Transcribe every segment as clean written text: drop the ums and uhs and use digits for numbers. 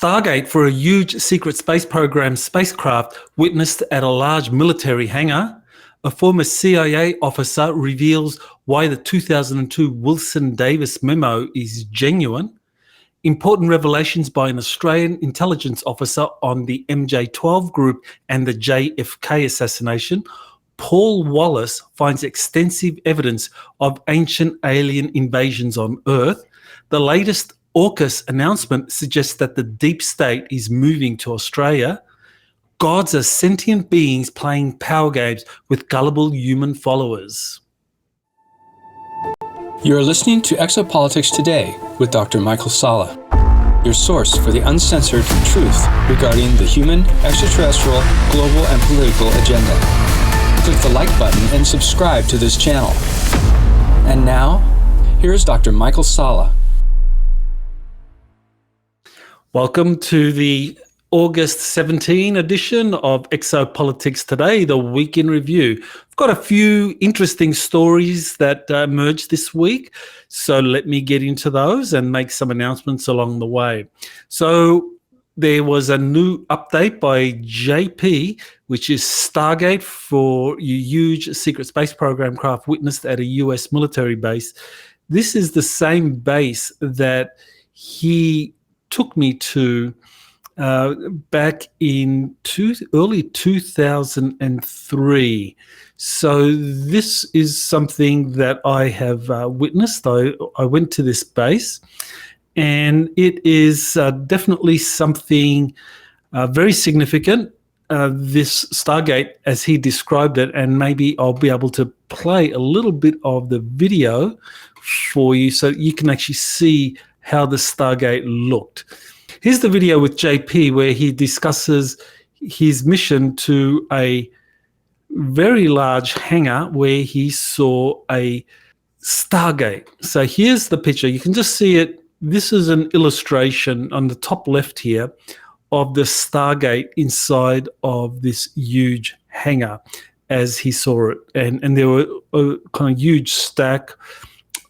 Stargate for a huge secret space program spacecraft witnessed at a large military hangar. A former CIA officer reveals why the 2002 Wilson-Davis Memo is genuine. Important revelations by an Australian intelligence officer on the MJ-12 group and the JFK assassination. Paul Wallace finds extensive evidence of ancient alien invasions on Earth. The latest AUKUS announcement suggests that the deep state is moving to Australia. Gods are sentient beings playing power games with gullible human followers. You're listening to Exopolitics Today with Dr. Michael Salla, your source for the uncensored truth regarding the human, extraterrestrial, global, and political agenda. Click the like button and subscribe to this channel. And now, here's Dr. Michael Salla. Welcome to the August 17 edition of Exopolitics Today, the week in review. I've got a few interesting stories that emerged this week, so let me get into those and make some announcements along the way. So there was a new update by JP, which is Stargate for a huge secret space program craft witnessed at a US military base. This is the same base that he took me to back in early 2003. So this is something that I have witnessed. I went to this base, and it is definitely something very significant, this Stargate as he described it, and maybe I'll be able to play a little bit of the video for you so you can actually see how the Stargate looked. Here's the video with JP where he discusses his mission to a very large hangar where he saw a Stargate. So here's the picture. You can just see it. This is an illustration on the top left here of the Stargate inside of this huge hangar as he saw it. And there were a kind of huge stack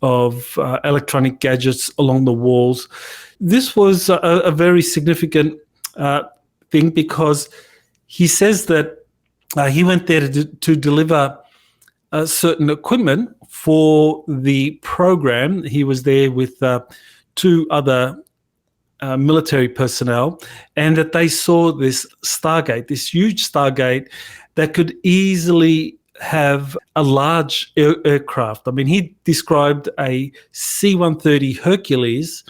of electronic gadgets along the walls. This was a very significant thing because he says that he went there to deliver certain equipment for the program. He was there with two other military personnel, and that they saw this Stargate, this huge Stargate that could easily have a large aircraft. I mean, he described a C-130 Hercules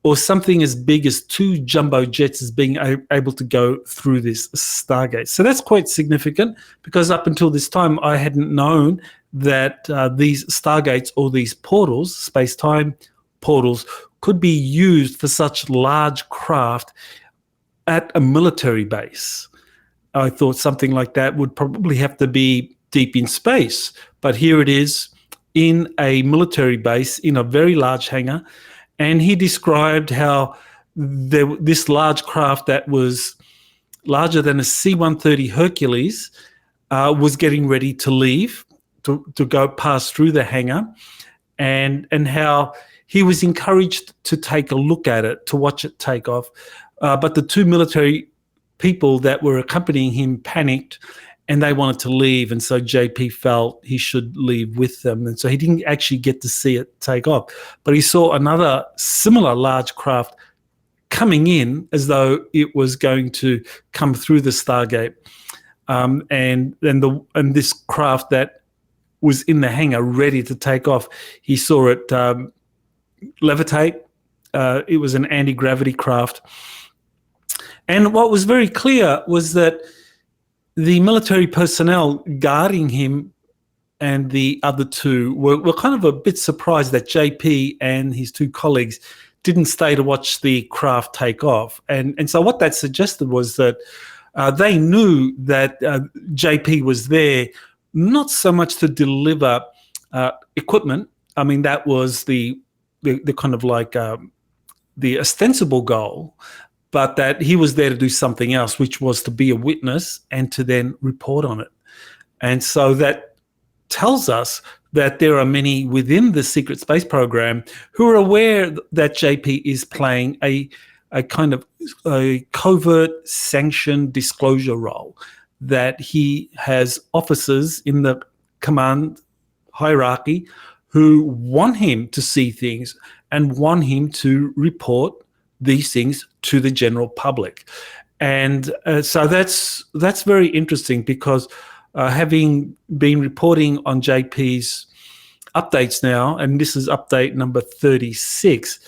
or something as big as two jumbo jets as being able to go through this Stargate. So that's quite significant because up until this time, I hadn't known that these Stargates or these portals, space-time portals, could be used for such large craft at a military base. I thought something like that would probably have to be deep in space, but here it is in a military base in a very large hangar. And he described how this large craft that was larger than a C-130 Hercules was getting ready to leave, to go past through the hangar, and how he was encouraged to take a look at it, to watch it take off. But the two military people that were accompanying him panicked and they wanted to leave, and so JP felt he should leave with them, and so he didn't actually get to see it take off. But he saw another similar large craft coming in as though it was going to come through the Stargate, and this craft that was in the hangar ready to take off, he saw it levitate. It was an anti-gravity craft, and what was very clear was that the military personnel guarding him and the other two were kind of a bit surprised that JP and his two colleagues didn't stay to watch the craft take off. And so what that suggested was that they knew that JP was there not so much to deliver equipment. I mean, that was the kind of like the ostensible goal, but that he was there to do something else, which was to be a witness and to then report on it. And so that tells us that there are many within the secret space program who are aware that JP is playing a a kind of a covert sanction disclosure role, that he has officers in the command hierarchy who want him to see things and want him to report these things to the general public. And so that's very interesting, because having been reporting on JP's updates now, and this is update number 36,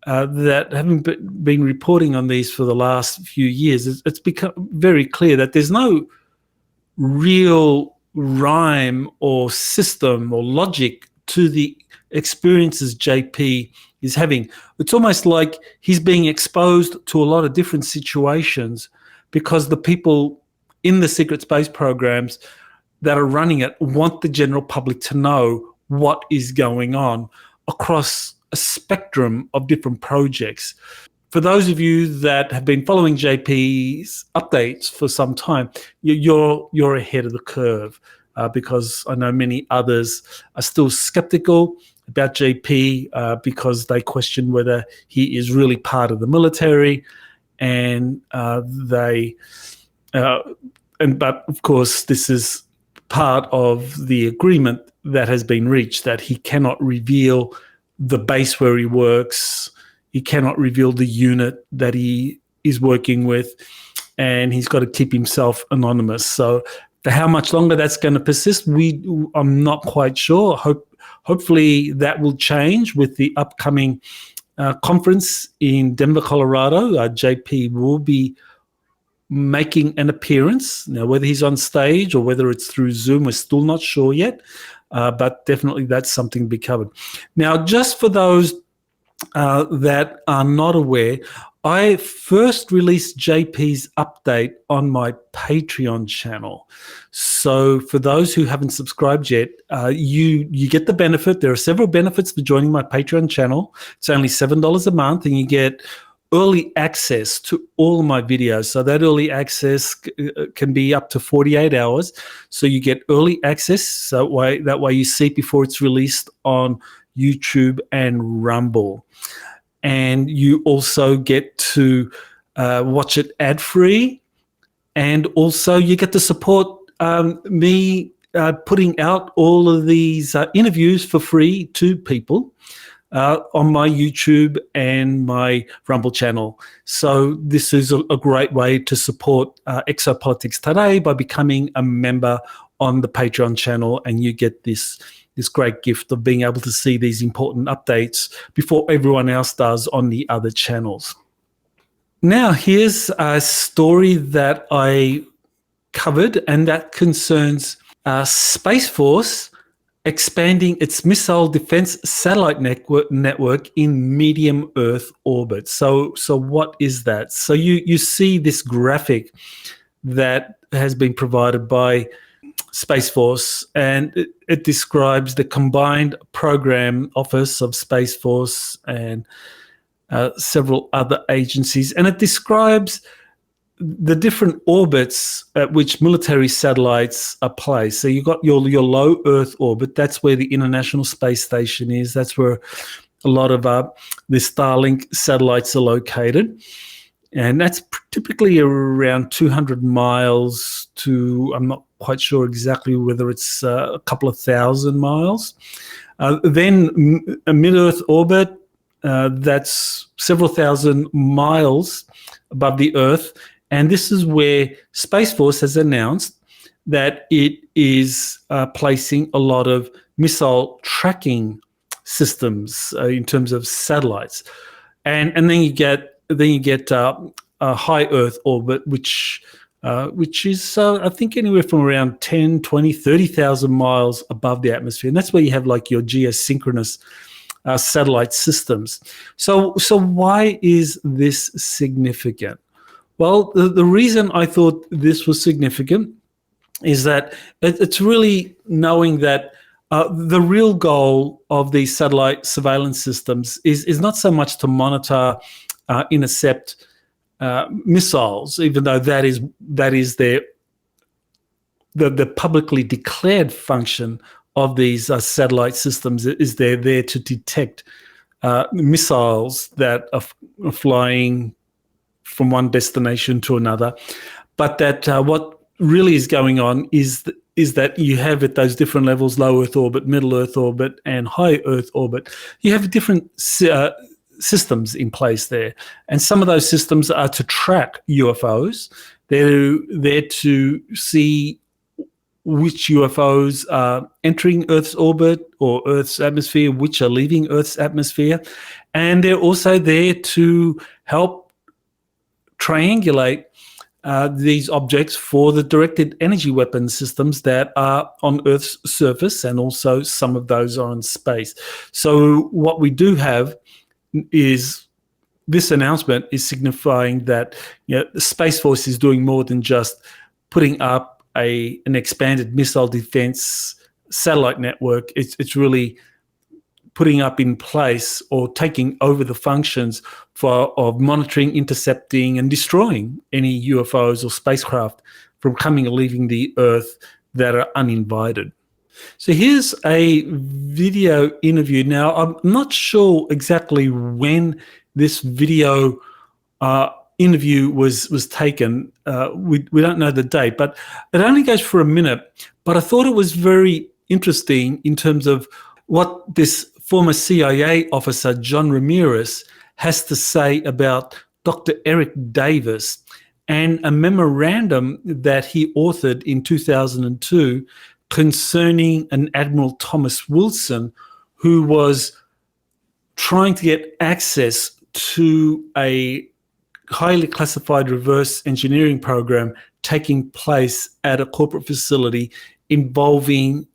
that having been reporting on these for the last few years, it's become very clear that there's no real rhyme or system or logic to the experiences JP is having. It's almost like he's being exposed to a lot of different situations because the people in the secret space programs that are running it want the general public to know what is going on across a spectrum of different projects. For those of you that have been following JP's updates for some time, you're ahead of the curve, because I know many others are still skeptical about JP because they question whether he is really part of the military, and but of course this is part of the agreement that has been reached, that he cannot reveal the base where he works, he cannot reveal the unit that he is working with, and he's got to keep himself anonymous. So for how much longer that's going to persist, I'm not quite sure. Hopefully that will change with the upcoming conference in Denver, Colorado. JP will be making an appearance. Now, whether he's on stage or whether it's through Zoom, we're still not sure yet, but definitely that's something to be covered. Now, just for those that are not aware, I first released JP's update on my Patreon channel. So for those who haven't subscribed yet, you get the benefit. There are several benefits for joining my Patreon channel. It's only $7 a month, and you get early access to all of my videos. So that early access can be up to 48 hours. So you get early access. So that way you see it before it's released on YouTube and Rumble. And you also get to watch it ad-free. And also you get to support me putting out all of these interviews for free to people on my YouTube and my Rumble channel. So this is a great way to support Exopolitics today by becoming a member on the Patreon channel, and you get this great gift of being able to see these important updates before everyone else does on the other channels. Now, here's a story that I covered, and that concerns Space Force expanding its missile defense satellite network in medium Earth orbit. So what is that? So you see this graphic that has been provided by Space Force, and it describes the combined program office of Space Force and several other agencies, and it describes the different orbits at which military satellites are placed. So you've got your low Earth orbit. That's where the International Space Station is. That's where a lot of the Starlink satellites are located. And that's typically around 200 miles to, I'm not quite sure exactly whether it's a couple of thousand miles. Then a mid-Earth orbit, that's several thousand miles above the Earth. And this is where Space Force has announced that it is placing a lot of missile tracking systems in terms of satellites. And then you get a high Earth orbit, which is, I think, anywhere from around 10, 20, 30,000 miles above the atmosphere. And that's where you have like your geosynchronous satellite systems. So why is this significant? Well, the reason I thought this was significant is that it's really knowing that the real goal of these satellite surveillance systems is not so much to monitor, intercept missiles, even though that is the publicly declared function of these satellite systems, is they're there to detect missiles that are flying from one destination to another, but that what really is going on is that you have at those different levels, low Earth orbit, middle Earth orbit, and high Earth orbit, you have different systems in place there. And some of those systems are to track UFOs. They're there to see which UFOs are entering Earth's orbit or Earth's atmosphere, which are leaving Earth's atmosphere. And they're also there to help triangulate these objects for the directed energy weapon systems that are on Earth's surface, and also some of those are in space. So what we do have is this announcement is signifying that the Space Force is doing more than just putting up an expanded missile defense satellite network. It's really putting up in place or taking over the functions of monitoring, intercepting, and destroying any UFOs or spacecraft from coming or leaving the Earth that are uninvited. So here's a video interview. Now, I'm not sure exactly when this video interview was taken. We don't know the date, but it only goes for a minute. But I thought it was very interesting in terms of what this former CIA officer, John Ramirez, has to say about Dr. Eric Davis and a memorandum that he authored in 2002 concerning an Admiral Thomas Wilson, who was trying to get access to a highly classified reverse engineering program taking place at a corporate facility involving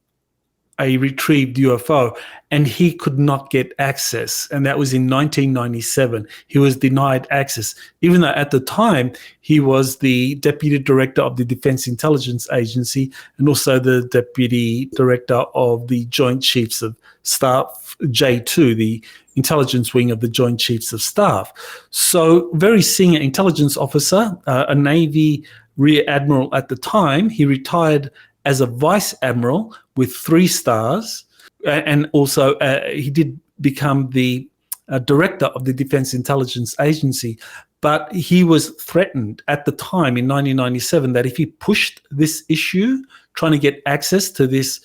a retrieved UFO, and he could not get access. And that was in 1997. He was denied access, even though at the time he was the Deputy Director of the Defense Intelligence Agency and also the Deputy Director of the Joint Chiefs of Staff, J2, the intelligence wing of the Joint Chiefs of Staff. So very senior intelligence officer, a Navy Rear Admiral at the time. He retired as a Vice Admiral with 3 stars, and also he did become the Director of the Defense Intelligence Agency. But he was threatened at the time in 1997 that if he pushed this issue, trying to get access to this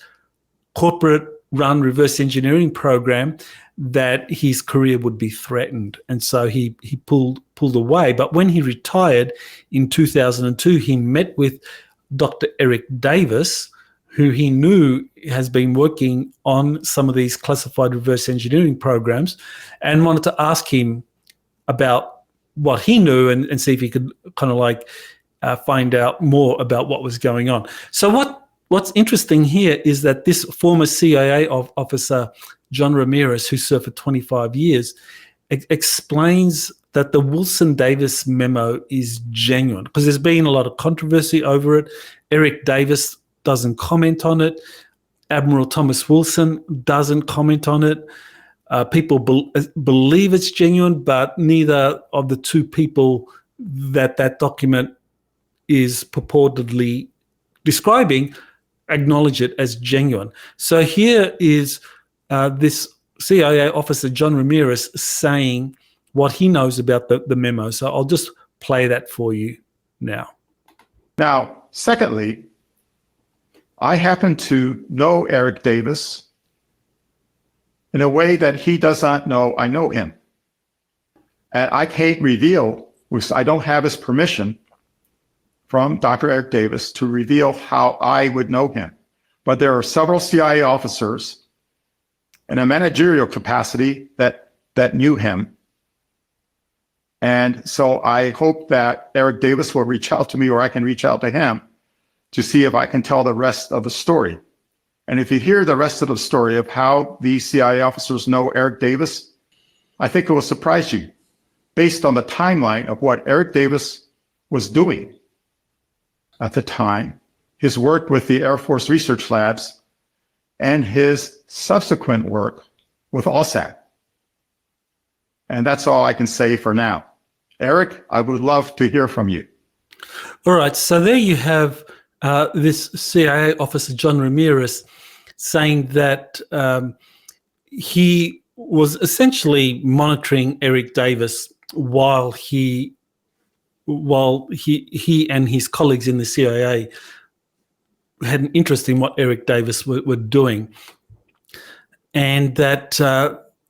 corporate-run reverse engineering program, that his career would be threatened. And so he pulled away. But when he retired in 2002, he met with Dr. Eric Davis, who he knew has been working on some of these classified reverse engineering programs, and wanted to ask him about what he knew and see if he could kind of like find out more about what was going on. So what's interesting here is that this former CIA officer, John Ramirez, who served for 25 years, explains that the Wilson-Davis Memo is genuine, because there's been a lot of controversy over it. Eric Davis doesn't comment on it. Admiral Thomas Wilson doesn't comment on it. People believe it's genuine, but neither of the two people that document is purportedly describing acknowledge it as genuine. So here is this CIA officer, John Ramirez, saying what he knows about the memo. So I'll just play that for you now. Now, secondly, I happen to know Eric Davis in a way that he does not know I know him. And I can't reveal, I don't have his permission from Dr. Eric Davis to reveal how I would know him. But there are several CIA officers in a managerial capacity that knew him. And so I hope that Eric Davis will reach out to me, or I can reach out to him to see if I can tell the rest of the story. And if you hear the rest of the story of how these CIA officers know Eric Davis, I think it will surprise you based on the timeline of what Eric Davis was doing at the time, his work with the Air Force Research Labs, and his subsequent work with ALSAT. And that's all I can say for now. Eric, I would love to hear from you. All right, so there you have this CIA officer, John Ramirez, saying that he was essentially monitoring Eric Davis while he while he and his colleagues in the CIA had an interest in what Eric Davis were doing, and that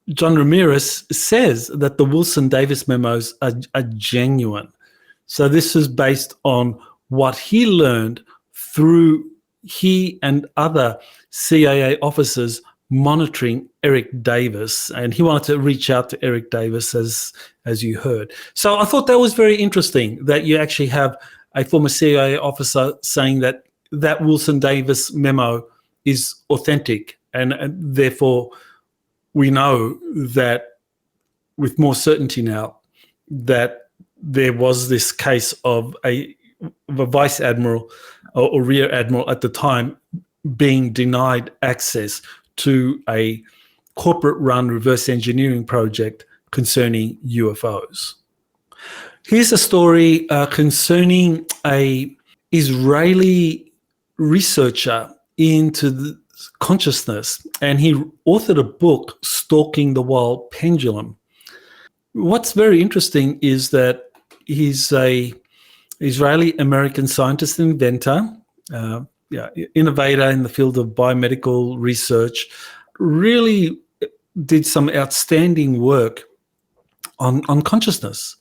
John Ramirez says that the Wilson-Davis memos are genuine. So this is based on what he learned through he and other CIA officers monitoring Eric Davis, and he wanted to reach out to Eric Davis, as you heard. So I thought that was very interesting that you actually have a former CIA officer saying that Wilson-Davis memo is authentic, and therefore we know that with more certainty now that there was this case of a vice admiral or rear admiral at the time being denied access to a corporate-run reverse engineering project concerning UFOs. Here's a story concerning a Israeli researcher into the consciousness, and he authored a book, Stalking the Wild Pendulum. What's very interesting is that he's a Israeli-American scientist and inventor, innovator in the field of biomedical research, really did some outstanding work on consciousness.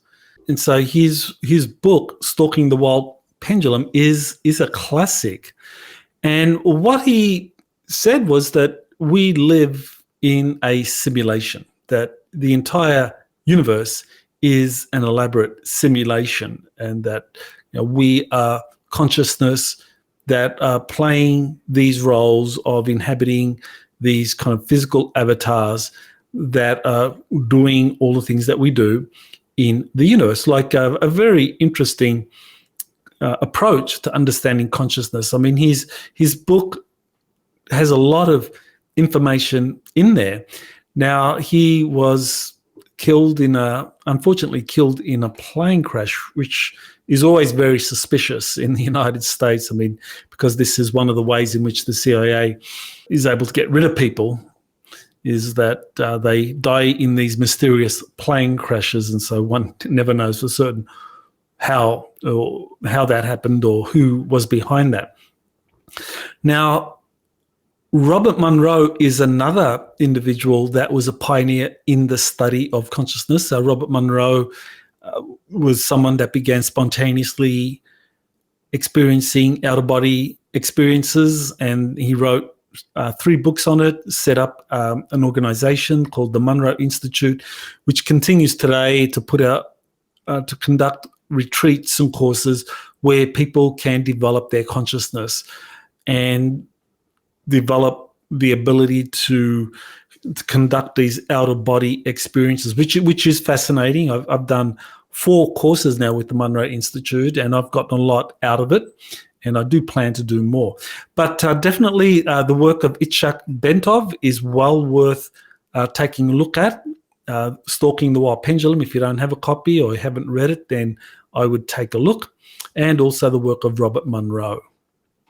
And so his book, Stalking the Wild Pendulum, is a classic. And what he said was that we live in a simulation, that the entire universe is an elaborate simulation, and that we are consciousness that are playing these roles of inhabiting these kind of physical avatars that are doing all the things that we do in the universe, like a very interesting approach to understanding consciousness. I mean, his book has a lot of information in there. Now, he was unfortunately killed in a plane crash, which is always very suspicious in the United States. I mean, because this is one of the ways in which the CIA is able to get rid of people, is that they die in these mysterious plane crashes, and so one never knows for certain how that happened or who was behind that. Now, Robert Monroe is another individual that was a pioneer in the study of consciousness. Robert Monroe was someone that began spontaneously experiencing out-of-body experiences, and he wrote 3 books on it, set up an organization called the Monroe Institute, which continues today to put out to conduct retreats and courses where people can develop their consciousness and develop the ability to conduct these out-of-body experiences, which is fascinating. I've done 4 courses now with the Monroe Institute, and I've gotten a lot out of it, and I do plan to do more. But definitely the work of Itzhak Bentov is well worth taking a look at. Stalking the Wild Pendulum, if you don't have a copy or haven't read it, then I would take a look. And also the work of Robert Monroe.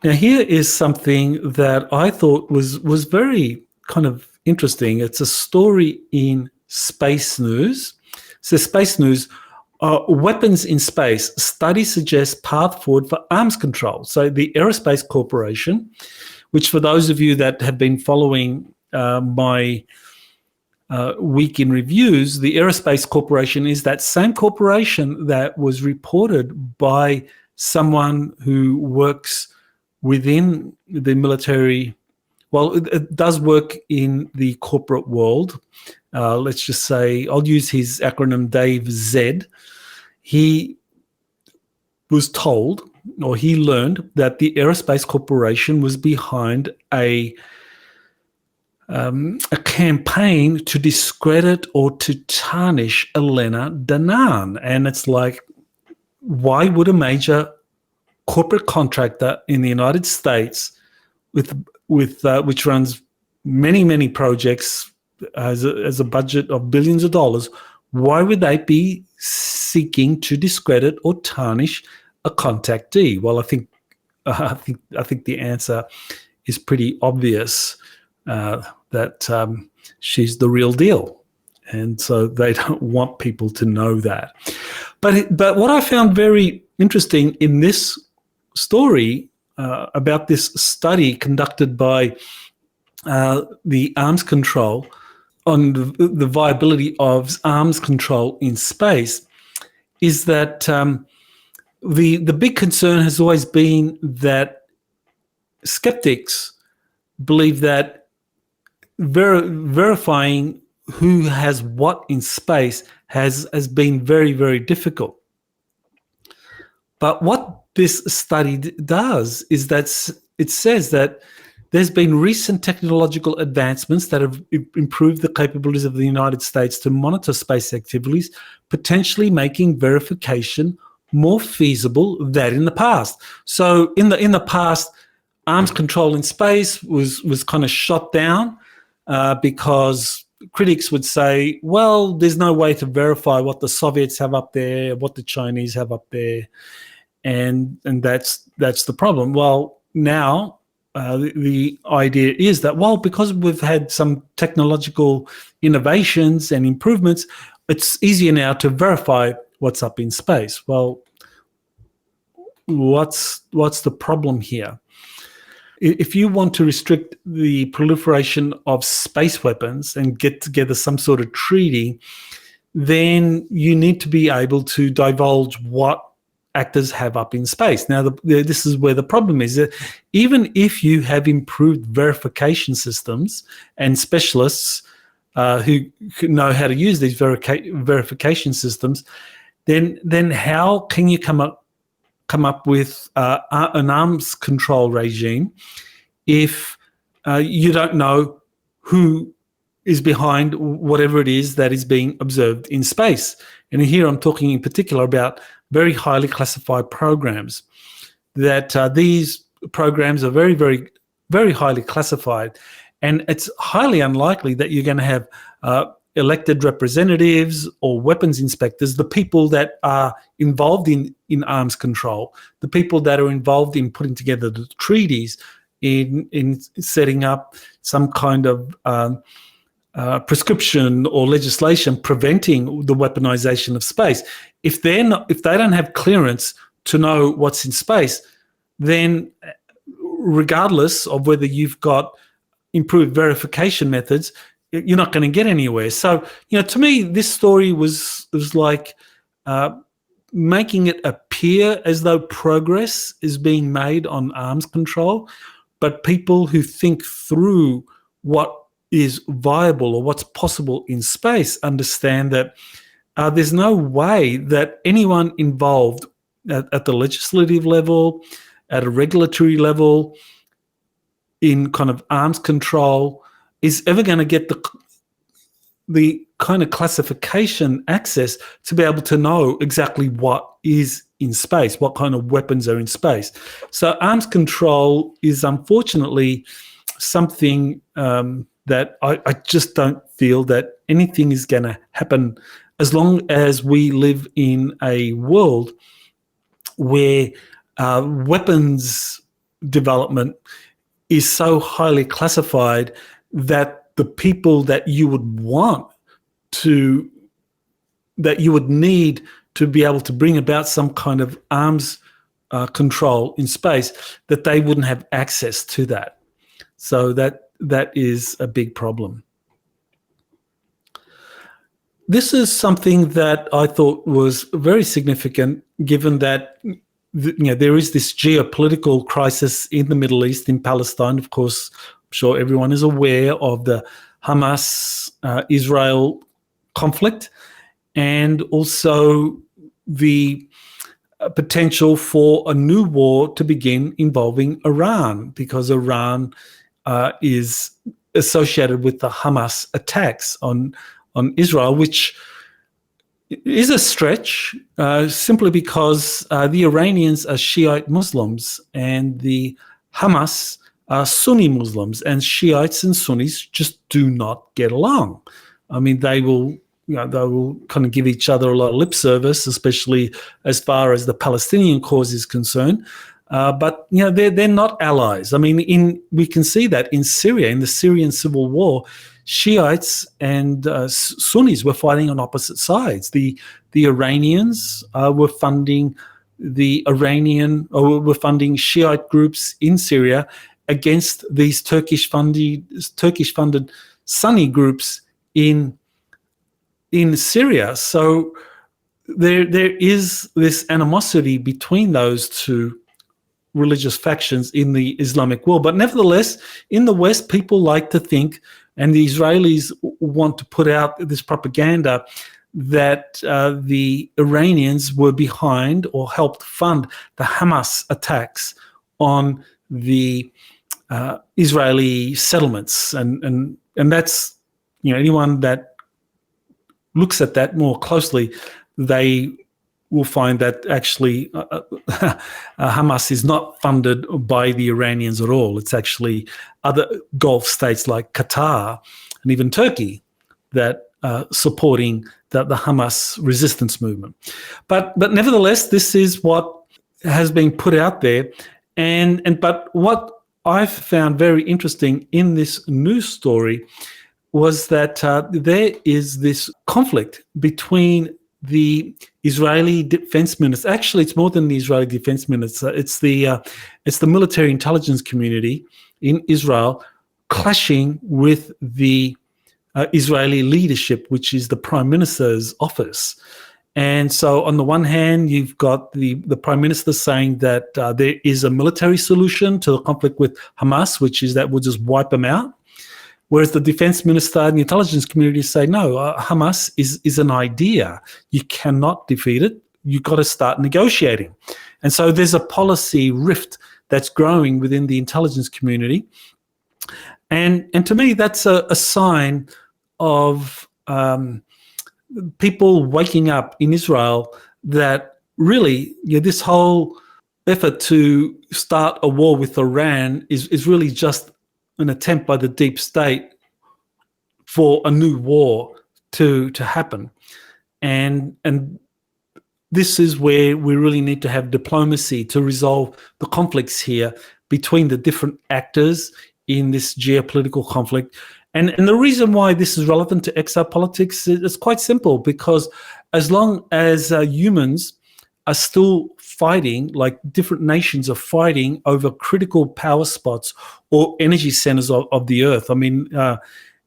Now, here is something that I thought was very kind of interesting. It's a story in Space News. So Space News, weapons in space, study suggests path forward for arms control. So the Aerospace Corporation, which for those of you that have been following my week in reviews, the Aerospace Corporation is that same corporation that was reported by someone who works within the military. Well, it does work in the corporate world. Let's just say, I'll use his acronym, Dave Z. He was told, or he learned, that the Aerospace Corporation was behind a campaign to discredit or to tarnish Elena Danaan. And it's like, why would a major corporate contractor in the United States which runs many projects as a budget of billions of dollars, why would they be seeking to discredit or tarnish a contactee? Well, I think the answer is pretty obvious, that she's the real deal, And so they don't want people to know that. But what I found very interesting in this story about this study conducted by the arms control on the viability of arms control in space is that the big concern has always been that skeptics believe that verifying who has what in space has been very, very difficult. But what this study does is that it says that there's been recent technological advancements that have improved the capabilities of the United States to monitor space activities, potentially making verification more feasible than in the past. So in the past, arms control in space was kind of shot down because critics would say, well, there's no way to verify what the Soviets have up there, what the Chinese have up there, and that's the problem. Well, now the idea is that, well, because we've had some technological innovations and improvements, it's easier now to verify what's up in space. Well, what's the problem here? If you want to restrict the proliferation of space weapons and get together some sort of treaty, then you need to be able to divulge what actors have up in space. Now, this is where the problem is. That even if you have improved verification systems and specialists who know how to use these verification systems, then how can you come up with an arms control regime if you don't know who is behind whatever it is that is being observed in space? And here I'm talking in particular about very highly classified programs, that these programs are very, very, very highly classified. And it's highly unlikely that you're going to have elected representatives or weapons inspectors, the people that are involved in arms control, the people that are involved in putting together the treaties, in setting up some kind of prescription or legislation preventing the weaponization of space. If they don't have clearance to know what's in space, then regardless of whether you've got improved verification methods, you're not going to get anywhere. So, to me, this story was like making it appear as though progress is being made on arms control, but people who think through what is viable or what's possible in space understand that there's no way that anyone involved at the legislative level, at a regulatory level, in kind of arms control, is ever going to get the kind of classification access to be able to know exactly what is in space, what kind of weapons are in space. So arms control is unfortunately something that I just don't feel that anything is going to happen as long as we live in a world where weapons development is so highly classified that the people that you would need to be able to bring about some kind of arms control in space, that they wouldn't have access to that. So that is a big problem. This is something that I thought was very significant, given that there is this geopolitical crisis in the Middle East, in Palestine. Of course, I'm sure everyone is aware of the Hamas-Israel conflict, and also the potential for a new war to begin involving Iran, because Iran is associated with the Hamas attacks on Israel, which is a stretch simply because the Iranians are Shiite Muslims and the Hamas are Sunni Muslims, and Shiites and Sunnis just do not get along. I mean, they will kind of give each other a lot of lip service, especially as far as the Palestinian cause is concerned. But they're not allies. I mean, we can see that in Syria, in the Syrian civil war, Shiites and Sunnis were fighting on opposite sides. The Iranians were funding were funding Shiite groups in Syria against these Turkish-funded Sunni groups in Syria. So there is this animosity between those two religious factions in the Islamic world. But nevertheless, in the West, people like to think, and the Israelis want to put out this propaganda, that the Iranians were behind or helped fund the Hamas attacks on the Israeli settlements. And that's, anyone that looks at that more closely, they will find that actually Hamas is not funded by the Iranians at all. It's actually other Gulf states like Qatar and even Turkey that are supporting the Hamas resistance movement. But nevertheless, this is what has been put out there. But what I've found very interesting in this news story was that there is this conflict between the Israeli defense minister. Actually, it's more than the Israeli defense minister. It's the military intelligence community in Israel clashing with the Israeli leadership, which is the Prime Minister's office. And so on the one hand, you've got the Prime Minister saying that there is a military solution to the conflict with Hamas, which is that we'll just wipe them out. Whereas the defense minister and the intelligence community say, no, Hamas is an idea. You cannot defeat it. You've got to start negotiating. And so there's a policy rift that's growing within the intelligence community. And to me, that's a sign of people waking up in Israel that really, this whole effort to start a war with Iran is really just an attempt by the deep state for a new war to happen. And this is where we really need to have diplomacy to resolve the conflicts here between the different actors in this geopolitical conflict. And the reason why this is relevant to exopolitics is quite simple, because as long as humans are still fighting, like different nations are fighting over critical power spots or energy centers of the earth. I mean,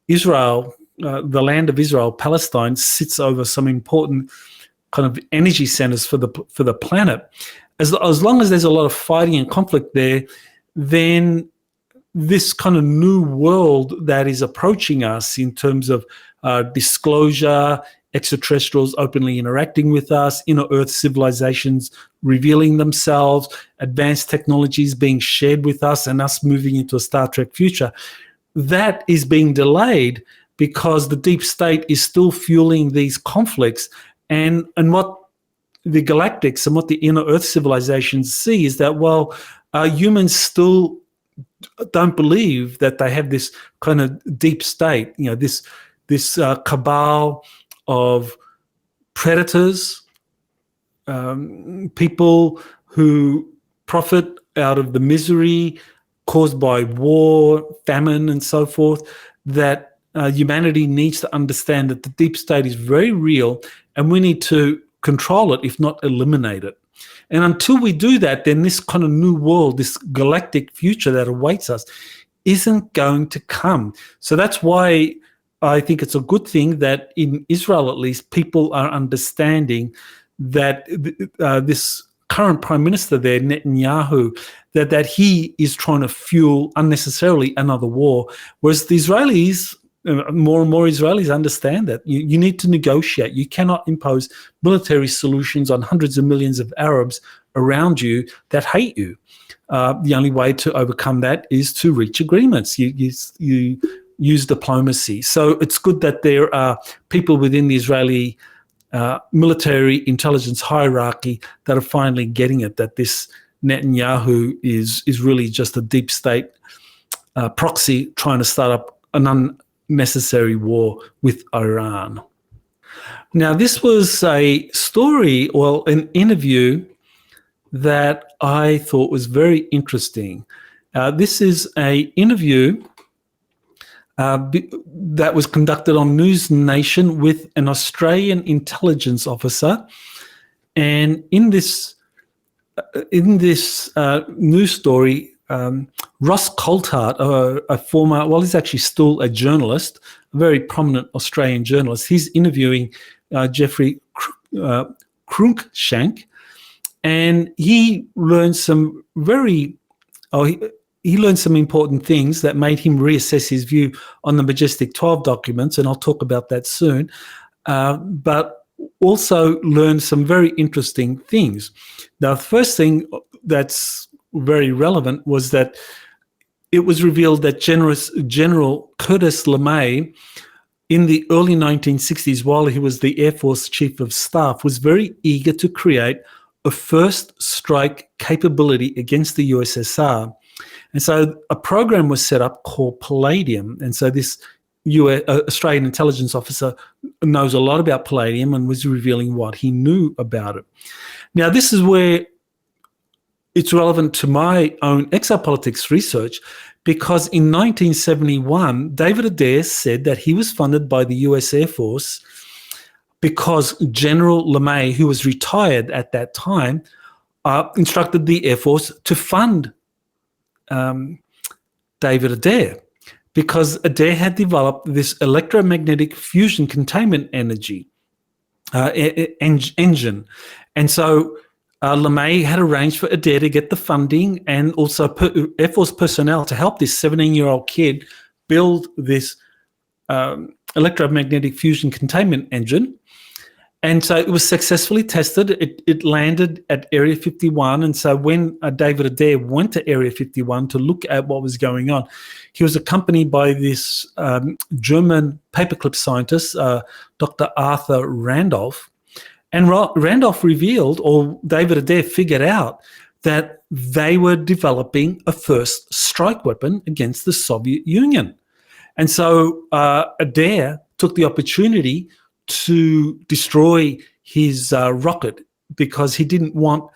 Israel, the land of Israel, Palestine, sits over some important kind of energy centers for the planet. As long as there's a lot of fighting and conflict there, then this kind of new world that is approaching us in terms of disclosure, extraterrestrials openly interacting with us, inner Earth civilizations revealing themselves, advanced technologies being shared with us, and us moving into a Star Trek future, that is being delayed because the deep state is still fueling these conflicts. And what the galactics and what the inner Earth civilizations see is that, well, humans still don't believe that they have this kind of deep state, this cabal of predators, people who profit out of the misery caused by war, famine, and so forth, that humanity needs to understand that the deep state is very real and we need to control it, if not eliminate it. And until we do that, then this kind of new world, this galactic future that awaits us, isn't going to come. So that's why I think it's a good thing that in Israel, at least, people are understanding that this current prime minister there, Netanyahu, that he is trying to fuel unnecessarily another war, whereas the Israelis, more and more Israelis understand that you need to negotiate. You cannot impose military solutions on hundreds of millions of Arabs around you that hate you. The only way to overcome that is to reach agreements. You use diplomacy. So it's good that there are people within the Israeli military intelligence hierarchy that are finally getting it, that this Netanyahu is really just a deep state proxy trying to start up an unnecessary war with Iran. Now, this was a story, well, an interview that I thought was very interesting. This is an interview that was conducted on News Nation with an Australian intelligence officer. And in this news story, Ross Coulthart, a former, well, he's actually still a journalist, a very prominent Australian journalist. He's interviewing Jeffrey Cruikshank, and he learned some he learned some important things that made him reassess his view on the Majestic 12 documents, and I'll talk about that soon, but also learned some very interesting things. Now, the first thing that's very relevant was that it was revealed that General Curtis LeMay, in the early 1960s, while he was the Air Force Chief of Staff, was very eager to create a first strike capability against the USSR. And so a program was set up called Palladium. And so this Australian intelligence officer knows a lot about Palladium and was revealing what he knew about it. Now, this is where it's relevant to my own exopolitics research, because in 1971, David Adair said that he was funded by the US Air Force because General LeMay, who was retired at that time, instructed the Air Force to fund David Adair, because Adair had developed this electromagnetic fusion containment engine. And so LeMay had arranged for Adair to get the funding and also Air Force personnel to help this 17-year-old kid build this electromagnetic fusion containment engine. And so it was successfully tested. It landed at Area 51. And so when David Adair went to Area 51 to look at what was going on, he was accompanied by this German paperclip scientist, Dr. Arthur Randolph. And Randolph revealed, or David Adair figured out, that they were developing a first strike weapon against the Soviet Union. And so Adair took the opportunity to destroy his rocket because he didn't want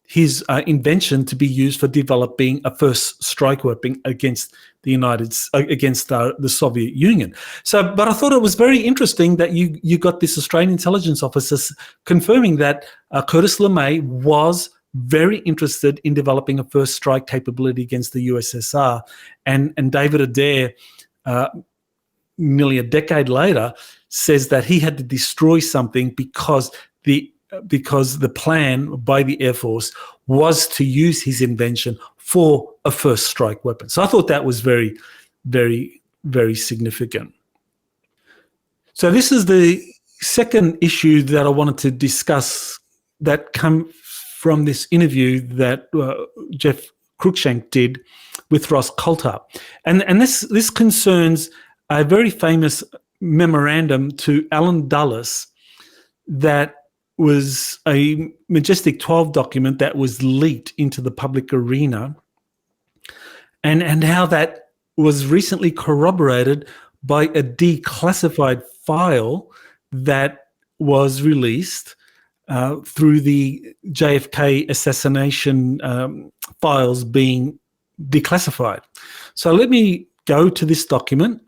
his invention to be used for developing a first strike weapon against the Soviet Union. So, but I thought it was very interesting that you got this Australian intelligence officer confirming that Curtis LeMay was very interested in developing a first strike capability against the USSR, and David Adair, nearly a decade later, says that he had to destroy something because the plan by the Air Force was to use his invention for a first strike weapon. So I thought that was very, very, very significant. So this is the second issue that I wanted to discuss that come from this interview that Jeff Cruikshank did with Ross Coulthart. And this concerns a very famous memorandum to Alan Dulles that was a Majestic 12 document that was leaked into the public arena, and how that was recently corroborated by a declassified file that was released through the JFK assassination files being declassified. So let me go to this document.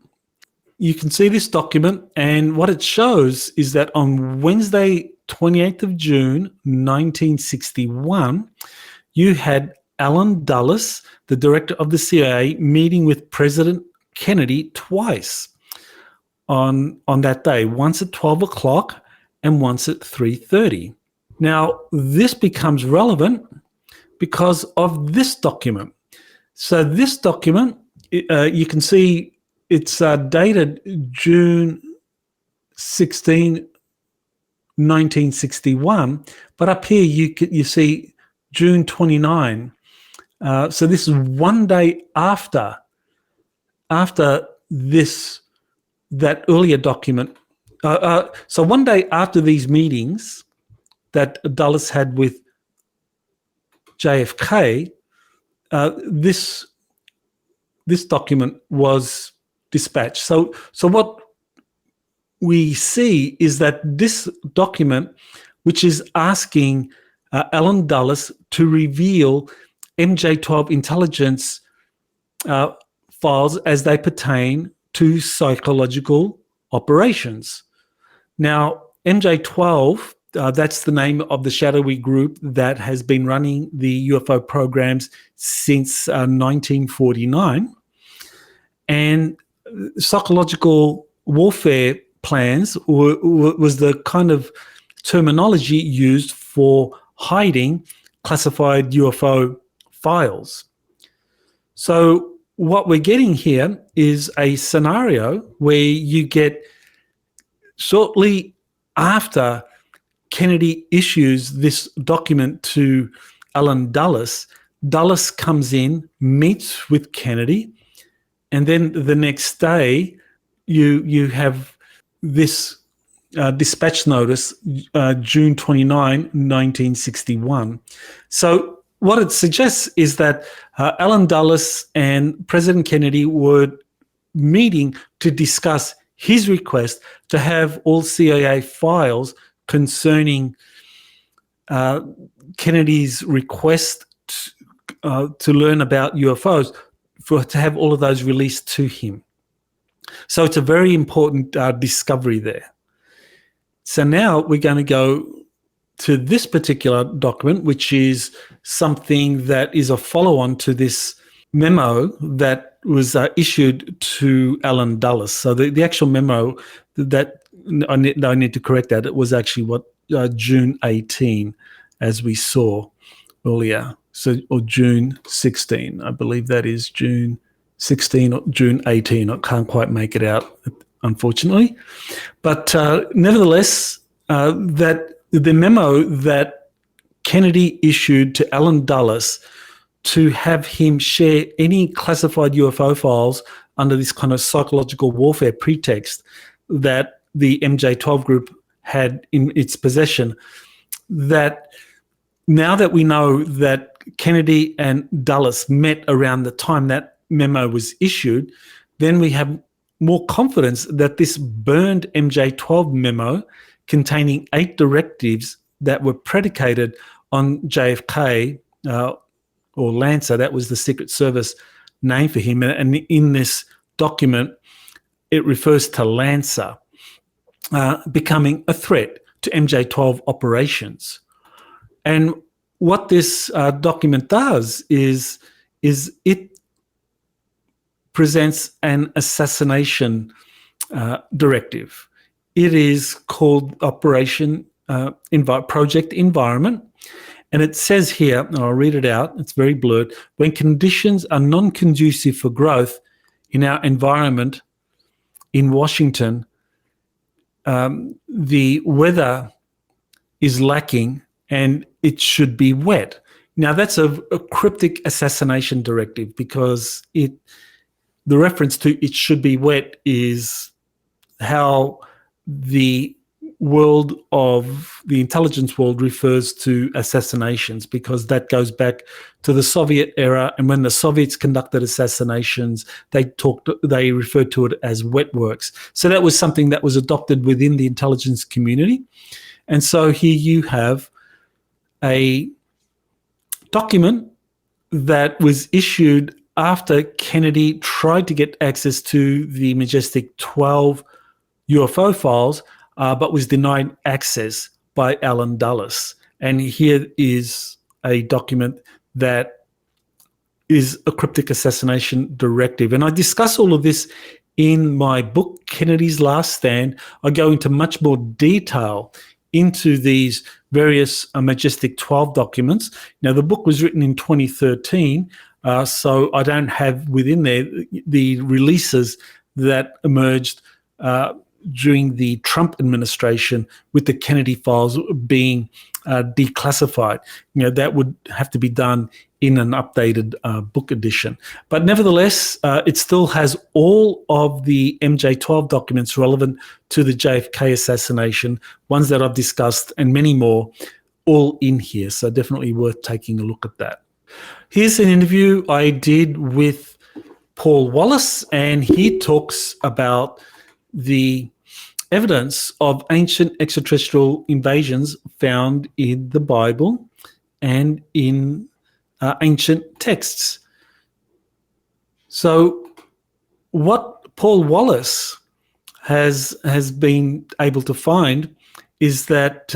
You can see this document, and what it shows is that on Wednesday, 28th of June, 1961, you had Alan Dulles, the director of the CIA, meeting with President Kennedy twice on that day, once at 12 o'clock and once at 3:30. Now, this becomes relevant because of this document. So this document, you can see it's dated June 16, 1961, but up here you see June 29. So this is one day after that earlier document. So one day after these meetings that Dulles had with JFK, this document was dispatched. So what we see is that this document, which is asking Alan Dulles to reveal MJ-12 intelligence files as they pertain to psychological operations. Now, MJ-12, that's the name of the shadowy group that has been running the UFO programs since 1949. And psychological warfare plans was the kind of terminology used for hiding classified UFO files. So what we're getting here is a scenario where you get, shortly after Kennedy issues this document to Alan Dulles, Dulles comes in, meets with Kennedy, and then the next day you have this dispatch notice, June 29, 1961. So what it suggests is that Alan Dulles and President Kennedy were meeting to discuss his request to have all CIA files concerning Kennedy's request to learn about UFOs, to have all of those released to him. So it's a very important discovery there. So now we're going to go to this particular document, which is something that is a follow-on to this memo that was issued to Alan Dulles. So the actual memo that I need to correct that. It was actually June 18, as we saw earlier. So, or June 16, I believe that is June 16 or June 18. I can't quite make it out, unfortunately. But nevertheless, that the memo that Kennedy issued to Alan Dulles to have him share any classified UFO files under this kind of psychological warfare pretext that the MJ-12 group had in its possession, that now that we know that Kennedy and Dulles met around the time that memo was issued, then we have more confidence that this burned MJ-12 memo containing 8 directives that were predicated on JFK or Lancer, that was the Secret Service name for him. And in this document, it refers to Lancer becoming a threat to MJ-12 operations. And what this document does is it presents an assassination directive. It is called Operation Project Environment. And it says here, and I'll read it out, it's very blurred, when conditions are non-conducive for growth in our environment in Washington, the weather is lacking and it should be wet. Now, that's a cryptic assassination directive because the reference to it should be wet is how the world of the intelligence world refers to assassinations, because that goes back to the Soviet era, and when the Soviets conducted assassinations, they referred to it as wet works. So that was something that was adopted within the intelligence community. And so here you have a document that was issued after Kennedy tried to get access to the Majestic 12 UFO files, but was denied access by Alan Dulles. And here is a document that is a cryptic assassination directive. And I discuss all of this in my book, Kennedy's Last Stand. I go into much more detail into these various Majestic 12 documents. Now, the book was written in 2013, so I don't have within there the releases that emerged during the Trump administration with the Kennedy files being declassified. You know, that would have to be done in an updated book edition. But nevertheless, it still has all of the MJ-12 documents relevant to the JFK assassination, ones that I've discussed and many more, all in here. So definitely worth taking a look at that. Here's an interview I did with Paul Wallace, and he talks about the evidence of ancient extraterrestrial invasions found in the Bible and in ancient texts. So what Paul Wallace has been able to find is that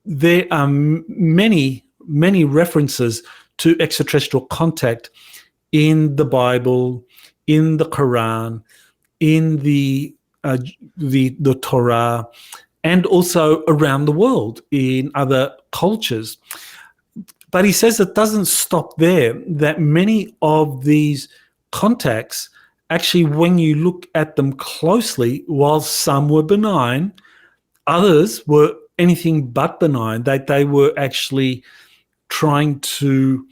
there are many references to extraterrestrial contact in the Bible, in the Quran, in the Torah, and also around the world in other cultures. But he says it doesn't stop there, that many of these contacts, actually, when you look at them closely, while some were benign, others were anything but benign. They were actually trying to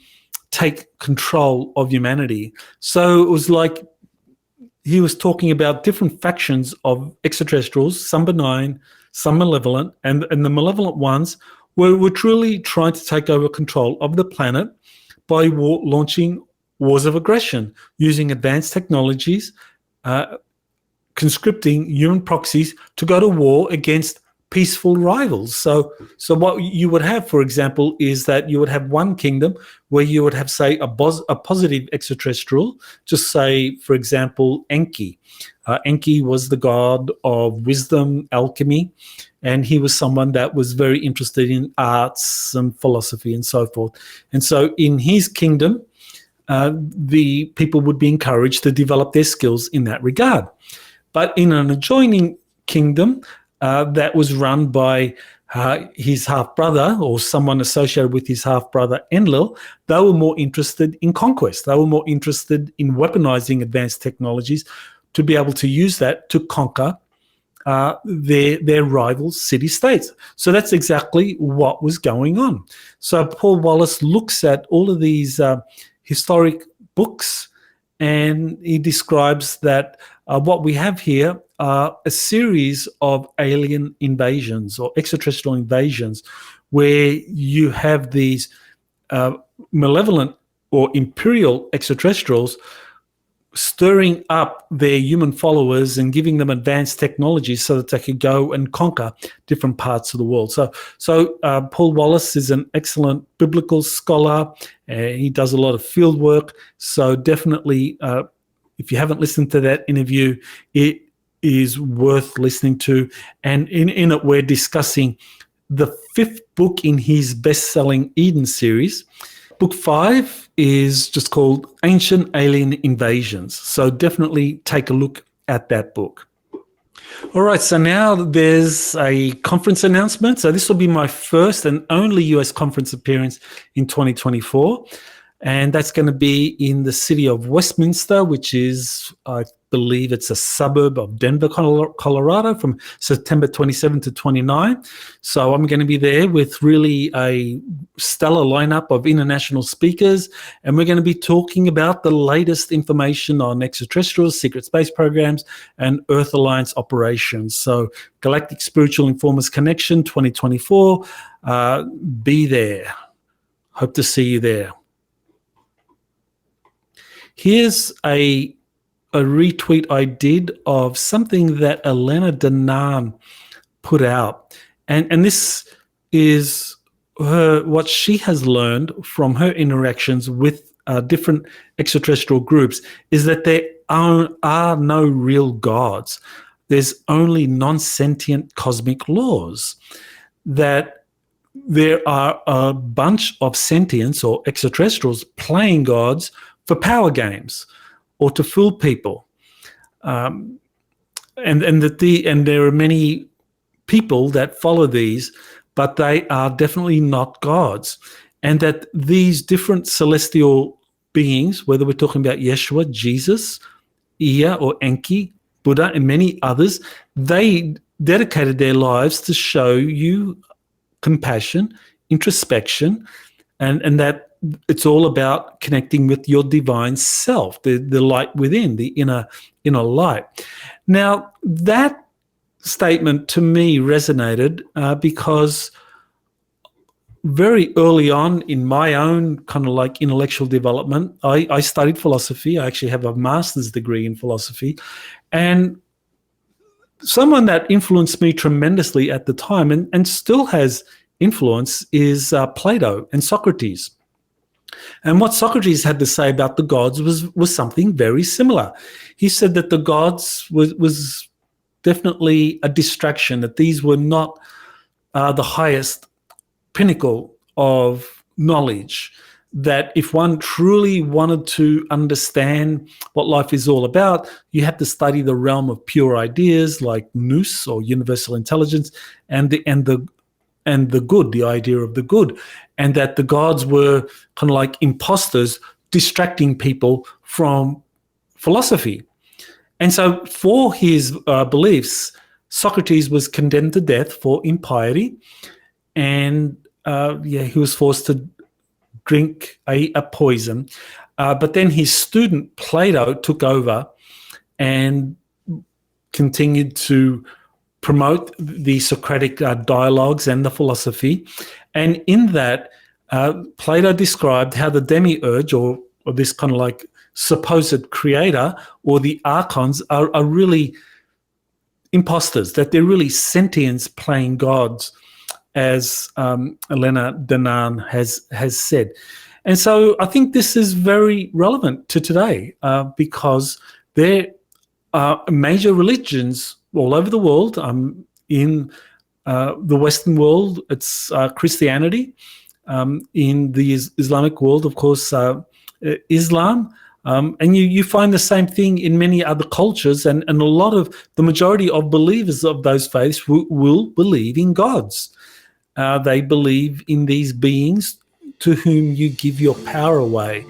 take control of humanity. So it was like he was talking about different factions of extraterrestrials, some benign, some malevolent, and the malevolent ones were truly trying to take over control of the planet by launching wars of aggression, using advanced technologies, conscripting human proxies to go to war against peaceful rivals. So what you would have, for example, is that you would have one kingdom where you would have, say, a positive extraterrestrial, just say, for example, Enki. Enki was the god of wisdom, alchemy, and he was someone that was very interested in arts and philosophy and so forth. And so in his kingdom, the people would be encouraged to develop their skills in that regard. But in an adjoining kingdom that was run by his half-brother or someone associated with his half-brother Enlil, they were more interested in conquest. They were more interested in weaponizing advanced technologies to be able to use that to conquer their rival city-states. So that's exactly what was going on. So Paul Wallace looks at all of these historic books, and he describes that what we have here are a series of alien invasions or extraterrestrial invasions where you have these malevolent or imperial extraterrestrials stirring up their human followers and giving them advanced technologies so that they could go and conquer different parts of the world. So Paul Wallace is an excellent biblical scholar. He does a lot of field work. So definitely, if you haven't listened to that interview, it is worth listening to. And in it, we're discussing the 5th book in his best-selling Eden series. Book 5 is just called Ancient Alien Invasions. So definitely take a look at that book. All right, so now there's a conference announcement. So this will be my first and only US conference appearance in 2024. And that's going to be in the city of Westminster, which is, I believe it's a suburb of Denver, Colorado, from September 27 to 29. So I'm going to be there with really a stellar lineup of international speakers, and we're going to be talking about the latest information on extraterrestrials, secret space programs, and Earth Alliance operations. So Galactic Spiritual Informers Connection 2024, be there. Hope to see you there. Here's a retweet I did of something that Elena Danaan put out. And this is what she has learned from her interactions with different extraterrestrial groups, is that there are no real gods. There's only non-sentient cosmic laws. That there are a bunch of sentients or extraterrestrials playing gods for power games or to fool people, and there are many people that follow these, but they are definitely not gods, and that these different celestial beings, whether we're talking about Yeshua, Jesus, Ea or Enki, Buddha, and many others, they dedicated their lives to show you compassion, introspection, and that it's all about connecting with your divine self, the light within, the inner light. Now, that statement to me resonated because very early on in my own kind of like intellectual development, I studied philosophy. I actually have a master's degree in philosophy. And someone that influenced me tremendously at the time and still has influence is Plato and Socrates. And what Socrates had to say about the gods was something very similar. He said that the gods was definitely a distraction, that these were not the highest pinnacle of knowledge, that if one truly wanted to understand what life is all about, you had to study the realm of pure ideas like nous, or universal intelligence, and the good, the idea of the good, and that the gods were kind of like imposters distracting people from philosophy. And so for his beliefs, Socrates was condemned to death for impiety, and he was forced to drink a poison. But then his student Plato took over and continued to promote the Socratic dialogues and the philosophy. And in that, Plato described how the demiurge, or this kind of like supposed creator, or the archons are really imposters, that they're really sentience playing gods, as Elena Danaan has said. And so I think this is very relevant to today, because there are major religions all over the world. In the Western world, it's Christianity. In the Islamic world, of course, Islam. And you find the same thing in many other cultures, and a lot of the majority of believers of those faiths will believe in gods. They believe in these beings to whom you give your power away.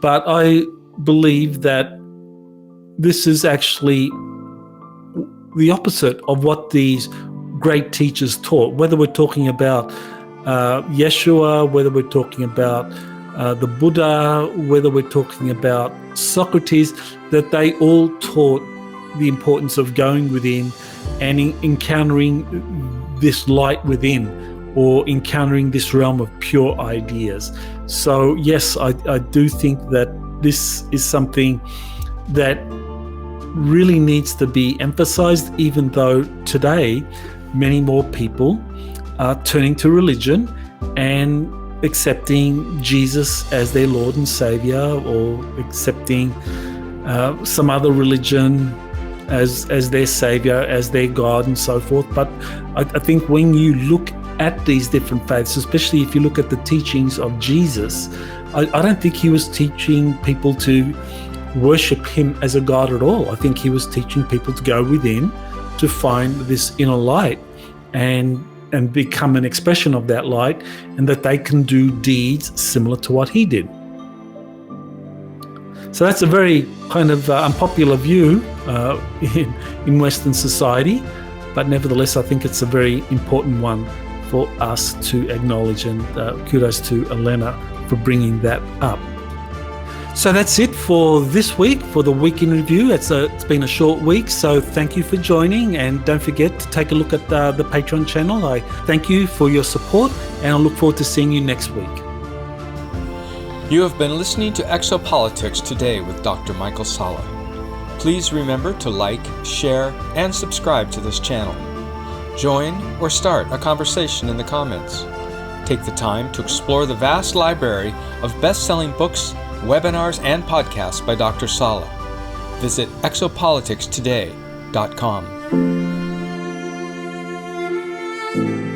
But I believe that this is actually the opposite of what these great teachers taught, whether we're talking about Yeshua, whether we're talking about the Buddha, whether we're talking about Socrates, that they all taught the importance of going within and encountering this light within, or encountering this realm of pure ideas. So yes, I do think that this is something that really needs to be emphasized, even though today many more people are turning to religion and accepting Jesus as their Lord and Savior, or accepting some other religion as their Savior, as their God, and so forth. But I think when you look at these different faiths, especially if you look at the teachings of Jesus, I don't think he was teaching people to worship him as a God at all. I think he was teaching people to go within, to find this inner light and become an expression of that light, and that they can do deeds similar to what he did. So that's a very kind of unpopular view in Western society, but nevertheless I think it's a very important one for us to acknowledge, and kudos to Elena for bringing that up. So that's it for this week, for the Week in Review. It's been a short week, so thank you for joining, and don't forget to take a look at the Patreon channel. I thank you for your support, and I look forward to seeing you next week. You have been listening to Exopolitics Today with Dr. Michael Salla. Please remember to like, share, and subscribe to this channel. Join or start a conversation in the comments. Take the time to explore the vast library of best-selling books, webinars, and podcasts by Dr. Salla. Visit exopoliticstoday.com.